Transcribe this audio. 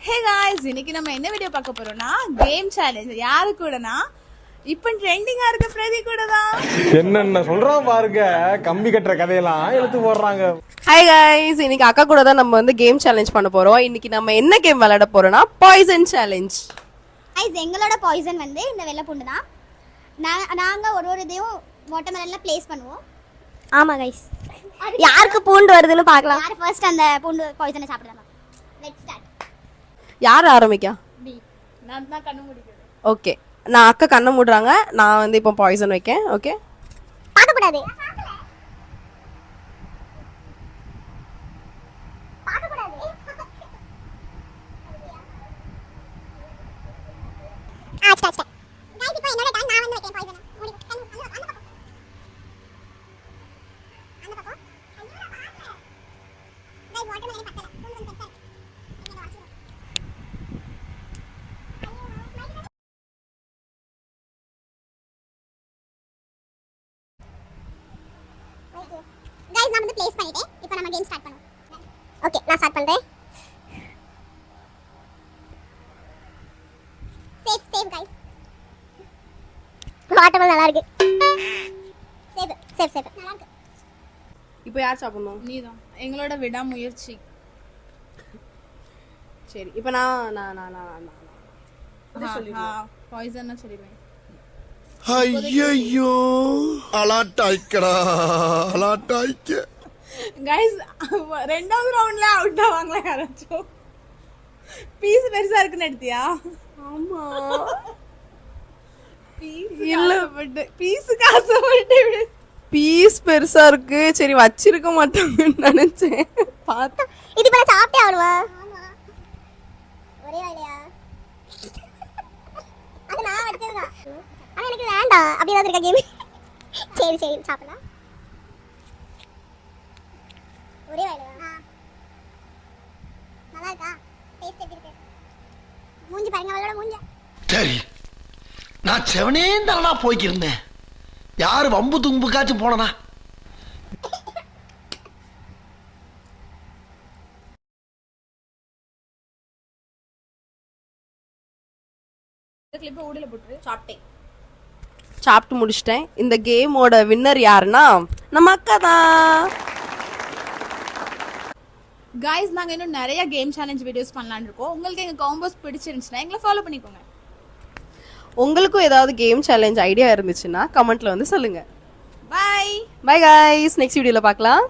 ஹே guys இன்னைக்கு நம்ம என்ன வீடியோ பார்க்க போறோம்னா கேம் சேலஞ்ச். யாரு கூடனா இப்போ ட்ரெண்டிங்கா இருக்க பிரதி கூட தான். என்னென்ன சொல்றான் பாருங்க, கம்பி கட்டுற கதையெல்லாம் எடுத்து போடுறாங்க. ஹாய் गाइस இன்னைக்கு அக்கா கூட தான் நம்ம வந்து கேம் சேலஞ்ச் பண்ண போறோம். இன்னைக்கு நம்ம என்ன கேம் விளையாட போறோம்னா பாய்சன் சேலஞ்ச். गाइस எங்களோட பாய்சன் வந்து இந்த வெள்ளை பூண்டு தான். நாங்க ஒரு இதையும் வாட்டர்மெலன்ல ப்ளேஸ் பண்ணுவோம். ஆமா गाइस யாருக்கு பூண்டு வருதுன்னு பார்க்கலாம். யார் ஃபர்ஸ்ட் அந்த பூண்டு பாய்சனை சாப்பிடுறாங்க? Let's start. யார் ஆரம்பிக்கா? பி. நான் தான் கண்ணு மூடிக்கிறேன். ஓகே, நான் அக்கா கண்ணை மூடுறாங்க. நான் வந்து இப்போ பாய்சன் வைக்கேன். ஓகே, பார்க்க கூடாது. பார்க்க கூடாது. ஸ்டார்ட். गाइस இப்போ என்னோட டைம். நான் வந்து வைக்கிறேன் பாய்சனை. மூடி கண்ணு அந்த பக்கம். அந்த பக்கம். ஐயோ பாருங்க. गाइस வாட்டர்மெலன் பத்தல. பூண்டு வந்து பெருசா இருக்கு. இங்க வாட்ச். गाइस நான் வந்து ப்ளேஸ் பண்ணிட்டேன். இப்போ நம்ம கேம் ஸ்டார்ட் பண்ணுவோம். ஓகே, நான் ஸ்டார்ட் பண்றேன். Save guys. வாட்டர்மெலன் நல்லா இருக்கு. சேவ் நல்லா இருக்கு. இப்போ யார் சாப்பிடணும்? நீதான் எங்களோட விடாமுயற்சி. சரி, இப்போ நான் நான் நான் நான் பாய்சன் சொல்லிடுவேன். ஐயோ அலாட்டாய்க்கடா அலாட்டாய்க்க. गाइस ரெண்டாவது ரவுண்ட்ல அவுட் ஆவாங்களா யாராச்சும்? பீஸ் பெருசா இருக்குன்னு எடுத்தியா? ஆமா. பீஸுக்கு ஆசைப்பட்டு பீஸ் பெருசா இருக்கு. சரி, வச்சிருக்க மாட்டாங்கன்னு நினைச்சேன். பார்த்தா இது இப்ப நான் சாப்பிட்டே ஆவணுமா? ஆமா. ஒரே வேலையா? அது நான் வச்சிருக்கேன். ஆனா எனக்கு வேண்டாம். அப்படி ஏதாவது இருக்கா கேம்? சரி சாப்பிடலாம். ஒரே வேலையா? நல்லா இருக்கா? டேஸ்ட் எப்படி இருக்கு? மூஞ்சி பாருங்க, அவளோட மூஞ்சி. சரி, நான் செவனே தானா போய்க்கிருந்தேன். யாரு வம்பு தும்புக்காச்சும் போனனா? கிளிப்பை ஊடல போட்டு சாப்பிட்டு முடிச்சிட்டேன். இந்த கேமோட வின்னர் யாருன்னா நம்ம அக்கா தான். गाइस நாங்க இன்னும் நிறைய கேம் சேலஞ்ச் வீடியோஸ் பண்ணலாம்னு இருக்கோம். உங்களுக்கு எங்க காம்போஸ் பிடிச்சிருந்துச்சுன்னா எங்களை ஃபாலோ பண்ணிக்கோங்க. உங்களுக்கும் ஏதாவது கேம் சேலஞ்ச் ஐடியா இருந்துச்சுன்னா கமெண்ட்ல வந்து சொல்லுங்க. பை பை गाइस, நெக்ஸ்ட் வீடியோல பார்க்கலாம்.